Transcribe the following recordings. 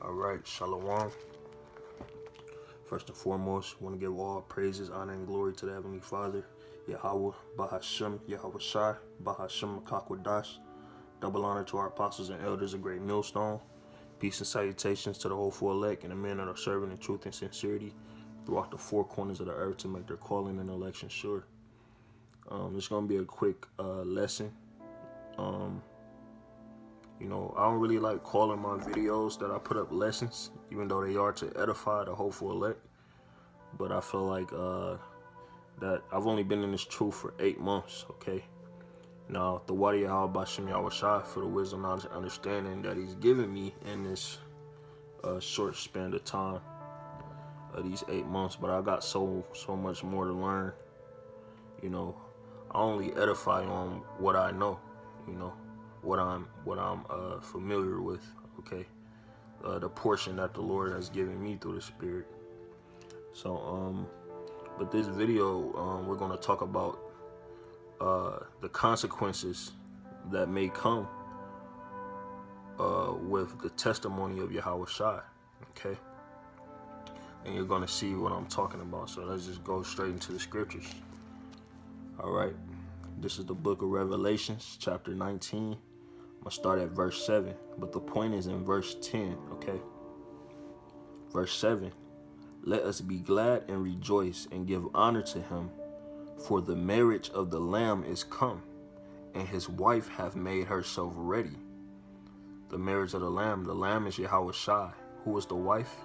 All right, Shalom. First and foremost, I want to give all praises, honor, and glory to the Heavenly Father, Yahweh, Bahashem, Yahawashi, Bahashem, Makakwadash. Double honor to our apostles and elders, a great millstone. Peace and salutations to the hopeful elect and the men that are serving in truth and sincerity throughout the four corners of the earth to make their calling and election sure. It's going to be a quick lesson. I don't really like calling my videos that I put up lessons, even though they are to edify the hopeful elect. But I feel like that I've only been in this truth for 8 months, okay? Now, the Wadi Yahawashi for the wisdom, knowledge, and understanding that he's given me in this short span of time, these 8 months. But I got so much more to learn. I only edify on what I know, what I'm familiar with, okay? The portion that the Lord has given me through the Spirit. So, but this video, we're going to talk about the consequences that may come with the testimony of Yahawashi, okay? And you're going to see what I'm talking about. So let's just go straight into the scriptures. All right. This is the book of Revelations, chapter 19. I'm going to start at verse 7, but the point is in verse 10, okay? Verse 7, let us be glad and rejoice and give honor to him, for the marriage of the Lamb is come, and his wife hath made herself ready. The marriage of the Lamb is Yahawashi. Who is the wife?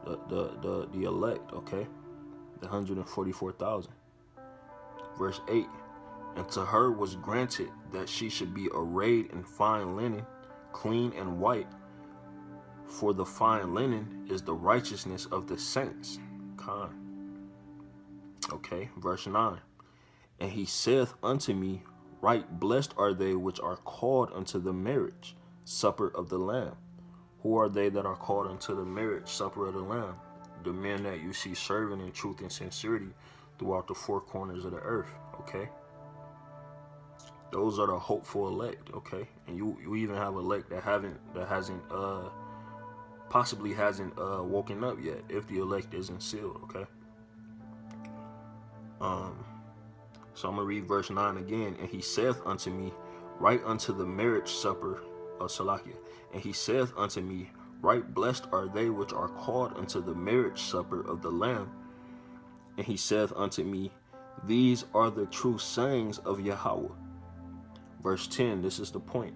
The elect, okay? The 144,000. Verse 8, and to her was granted that she should be arrayed in fine linen, clean and white, for the fine linen is the righteousness of the saints. Okay, verse 9, and he saith unto me, right blessed are they which are called unto the marriage supper of the Lamb. Who are they that are called unto the marriage supper of the Lamb? The men that you see serving in truth and sincerity throughout the four corners of the earth, okay? Those are the hopeful elect, okay? And you even have elect that possibly hasn't woken up yet, if the elect isn't sealed, okay? So I'm gonna read verse 9 again. And he saith unto me, right unto the marriage supper of Salakia. And he saith unto me, right blessed are they which are called unto the marriage supper of the Lamb. And he saith unto me, these are the true sayings of Yahweh. Verse 10, this is the point.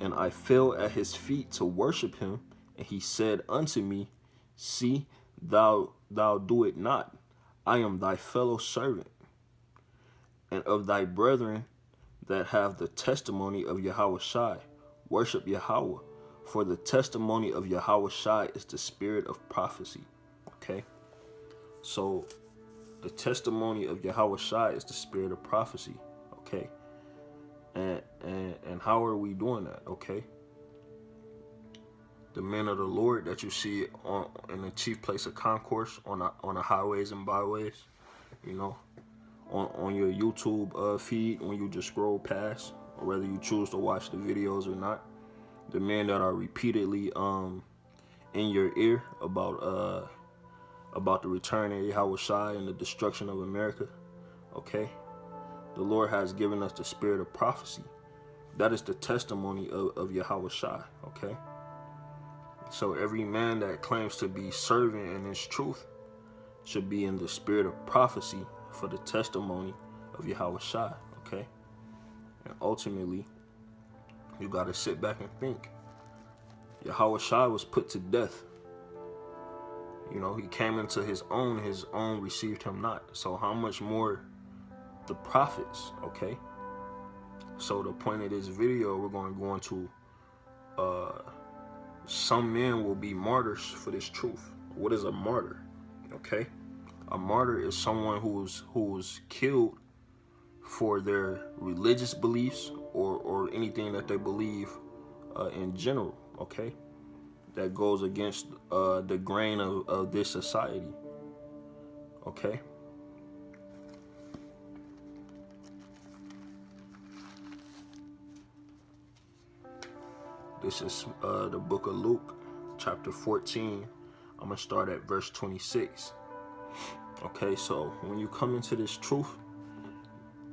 And I fell at his feet to worship him, and he said unto me, see, thou do it not. I am thy fellow servant, and of thy brethren that have the testimony of Yahawashi. Worship Yahweh, for the testimony of Yahawashi is the spirit of prophecy. Okay? So, the testimony of Yahawashi is the spirit of prophecy. Okay? And how are we doing that? Okay? The men of the Lord that you see in the chief place of concourse on the highways and byways, on your YouTube feed when you just scroll past, or whether you choose to watch the videos or not. The men that are repeatedly in your ear about the return of Yahawashi and the destruction of America. Okay? The Lord has given us the spirit of prophecy. That is the testimony of Yahawashi, okay? So every man that claims to be serving in his truth should be in the spirit of prophecy for the testimony of Yahawashi, okay? And ultimately, you got to sit back and think. Yahawashi was put to death. He came into his own received him not. So how much more the prophets, okay? So the point of this video, we're going to go into some men will be martyrs for this truth. What is a martyr? Okay? A martyr is someone who's killed for their religious beliefs or anything that they believe in general, okay? That goes against the grain of this society, okay? This is the book of Luke, chapter 14. I'm going to start at verse 26. Okay, so when you come into this truth,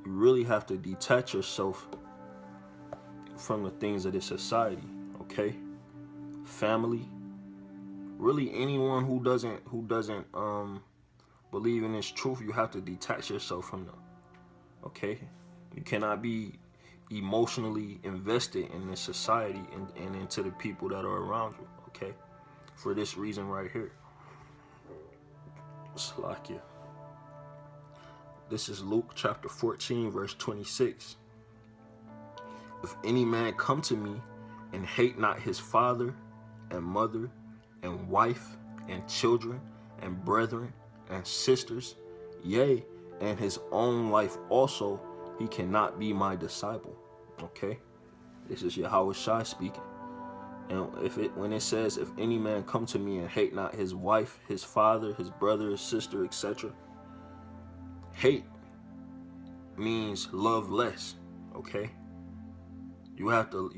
you really have to detach yourself from the things of this society, okay? Family, really anyone who doesn't believe in this truth, you have to detach yourself from them, okay? You cannot be emotionally invested in this society and into the people that are around you, okay? For this reason right here. Slakia. This is Luke chapter 14, verse 26. If any man come to me and hate not his father and mother and wife and children and brethren and sisters, yea, and his own life also, he cannot be my disciple. Okay? This is Yahawashi speaking. And when it says, if any man come to me and hate not his wife, his father, his brother, his sister, etc., hate means love less. Okay? You have to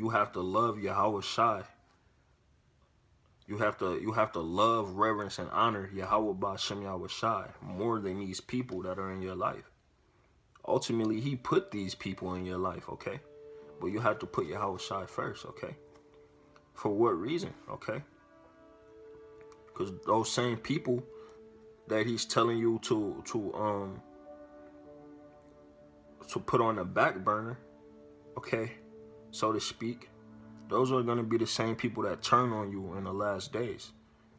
love Yahawashi. You have to love, reverence, and honor Yahweh Ba'Shem Yahawashi more than these people that are in your life. Ultimately, he put these people in your life, okay? But you have to put Yahawashi first, okay? For what reason, okay? Because those same people that he's telling you to put on the back burner, okay, so to speak, those are going to be the same people that turn on you in the last days.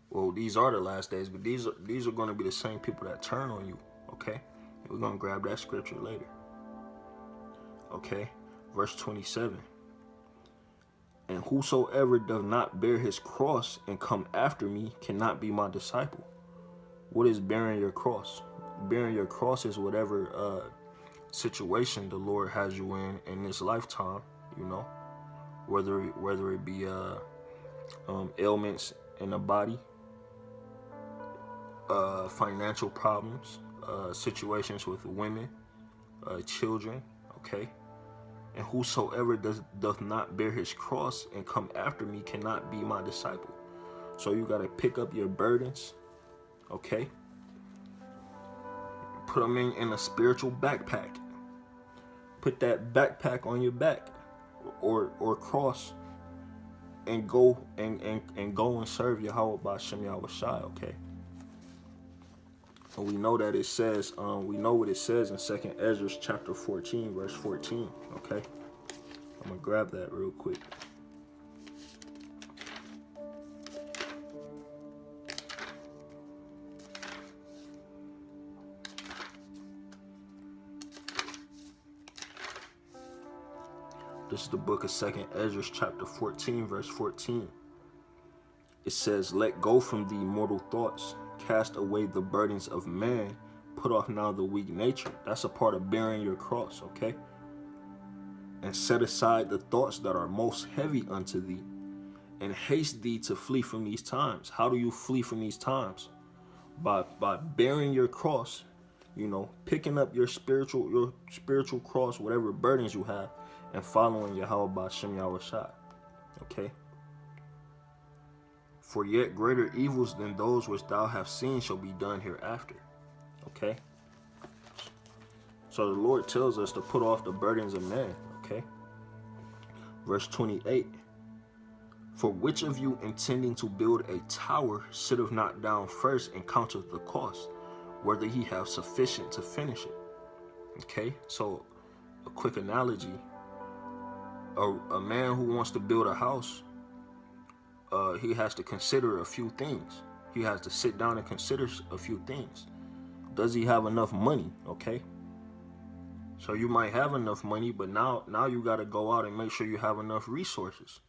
Well, these are the last days, but these are going to be the same people that turn on you, okay? We're going to grab that scripture later. Okay, verse 27. And whosoever does not bear his cross and come after me cannot be my disciple. What is bearing your cross? Bearing your cross is whatever situation the Lord has you in this lifetime, you know, whether it be ailments in the body, financial problems, situations with women, children, okay? And whosoever doth not bear his cross and come after me cannot be my disciple. So you got to pick up your burdens, okay? Put them in a spiritual backpack. Put that backpack on your back or cross and go and serve Yahweh Ba'Shem Yahawashi, okay? And we know that it says, we know what it says in 2nd Ezra chapter 14, verse 14, okay? I'm going to grab that real quick. This is the book of 2nd Ezra chapter 14, verse 14. It says, let go from thee mortal thoughts, cast away the burdens of man, put off now the weak nature. That's a part of bearing your cross, okay? And set aside the thoughts that are most heavy unto thee, and haste thee to flee from these times. How do you flee from these times? By bearing your cross, you know, picking up your spiritual cross, whatever burdens you have, and following Yahweh Ba'Shem Yahawashi, okay? For yet greater evils than those which thou hast seen shall be done hereafter. Okay? So the Lord tells us to put off the burdens of man. Okay? Verse 28. For which of you intending to build a tower sitteth not down first and counteth the cost, whether he have sufficient to finish it? Okay? So a quick analogy. A man who wants to build a house, he has to consider a few things. He has to sit down and consider a few things. Does he have enough money? Okay. So you might have enough money, but now you got to go out and make sure you have enough resources.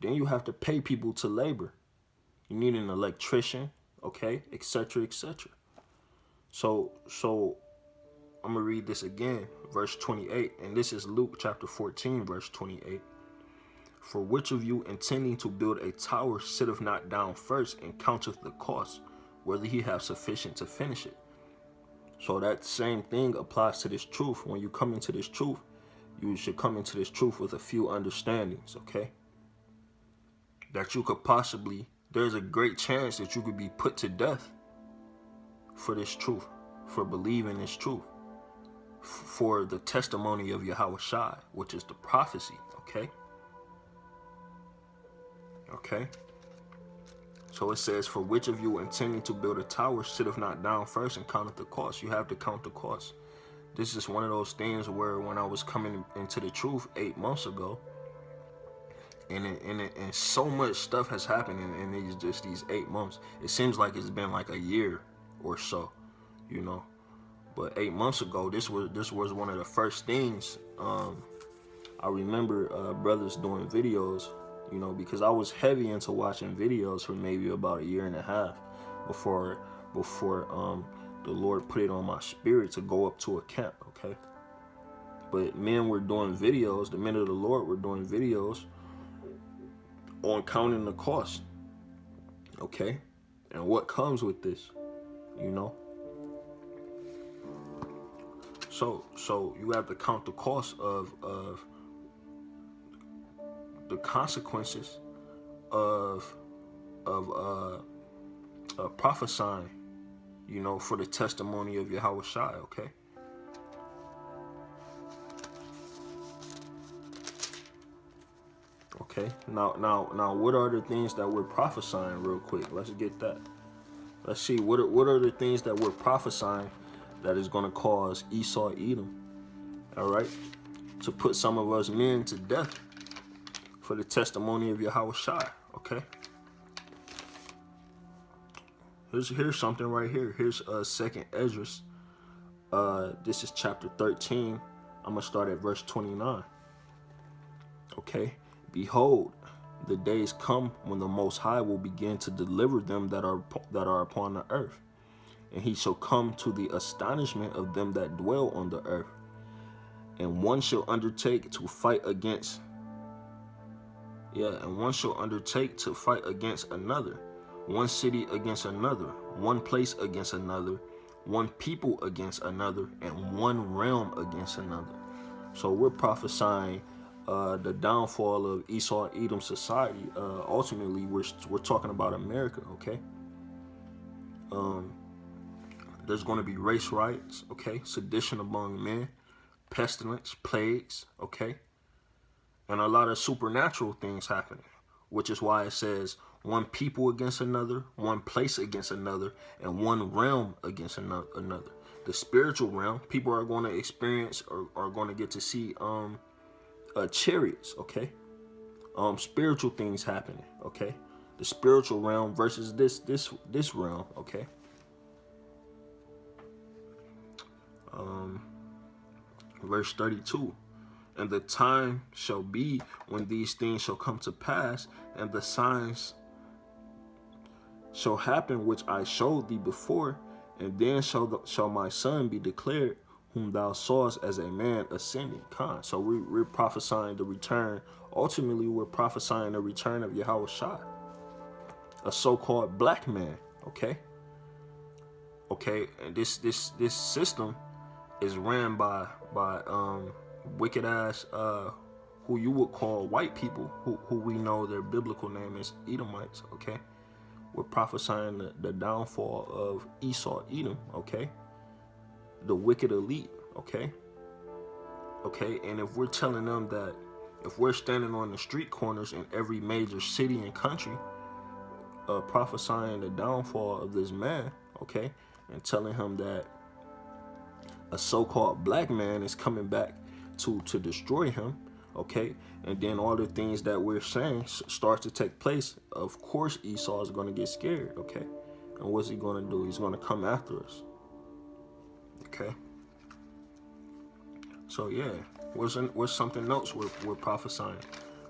Then you have to pay people to labor. You need an electrician, okay, etc., etc. So I'm going to read this again, verse 28, and this is Luke chapter 14, verse 28. For which of you intending to build a tower sitteth not down first and counteth the cost, whether he have sufficient to finish it? So that same thing applies to this truth. When you come into this truth, you should come into this truth with a few understandings, okay? That you could possibly there's a great chance that you could be put to death for this truth, for believing this truth, for the testimony of Yahawashi, which is the prophecy, okay? Okay? So it says, for which of you intending to build a tower sitteth not down first and counteth the cost? You have to count the cost. This is one of those things where when I was coming into the truth 8 months ago, and so much stuff has happened in these 8 months. It seems like it's been like a year or so, you know. But 8 months ago, this was one of the first things. I remember brothers doing videos, you know, because I was heavy into watching videos for maybe about a year and a half before the Lord put it on my spirit to go up to a camp, okay? But men were doing videos, the men of the Lord were doing videos on counting the cost, okay? And what comes with this, you know? So you have to count the cost of the consequences of prophesying, you know, for the testimony of Yahawashi, okay? Okay, now, what are the things that we're prophesying real quick? Let's get that. Let's see, what are the things that we're prophesying that is going to cause Esau, Edom, all right, to put some of us men to death for the testimony of Yahawashi, okay? Here's something right here. Here's 2nd Esdras. This is chapter 13. I'm going to start at verse 29. Okay? Behold, the days come when the Most High will begin to deliver them that are upon the earth. And he shall come to the astonishment of them that dwell on the earth. And one shall undertake to fight against another. One city against another, one place against another, one people against another, and one realm against another. So we're prophesying the downfall of Esau and Edom society. Ultimately, we're talking about America, okay? There's going to be race riots, okay? Sedition among men, pestilence, plagues, okay? And a lot of supernatural things happening, which is why it says one people against another, one place against another, and one realm against another. The spiritual realm, people are going to experience or are going to get to see chariots, okay? Spiritual things happening, okay? The spiritual realm versus this realm, okay? Verse 32. And the time shall be when these things shall come to pass, and the signs shall happen which I showed thee before, and then shall my son be declared, whom thou sawest as a man ascending. So we're prophesying the return. Ultimately, we're prophesying the return of Yahawashi, a so-called black man. Okay. And this system is ran by wicked ass who you would call white people, who we know their biblical name is Edomites, okay? We're prophesying the downfall of Esau, Edom, okay? The wicked elite, okay? Okay, and if we're telling them that, if we're standing on the street corners in every major city and country, prophesying the downfall of this man, okay? And telling him that a so-called black man is coming back to destroy him, okay? And then all the things that we're saying start to take place. Of course, Esau is going to get scared, okay? And what's he going to do? He's going to come after us, okay? So yeah, what's something else we're prophesying?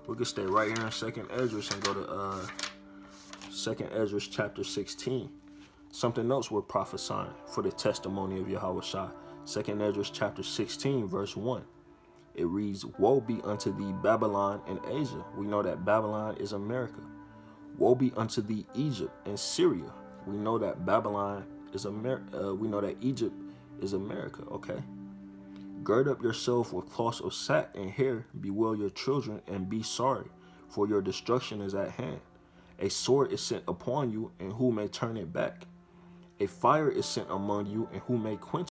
We could stay right here in 2nd Esdras and go to 2nd Esdras chapter 16. Something else we're prophesying for the testimony of Yahawashi. 2nd Esdras chapter 16, verse 1. It reads, woe be unto thee, Babylon and Asia. We know that Babylon is America. Woe be unto thee, Egypt and Syria. We know that Babylon is America. We know that Egypt is America, okay? Gird up yourself with cloths of sack and hair. Bewail your children and be sorry, for your destruction is at hand. A sword is sent upon you, and who may turn it back? A fire is sent among you, and who may quench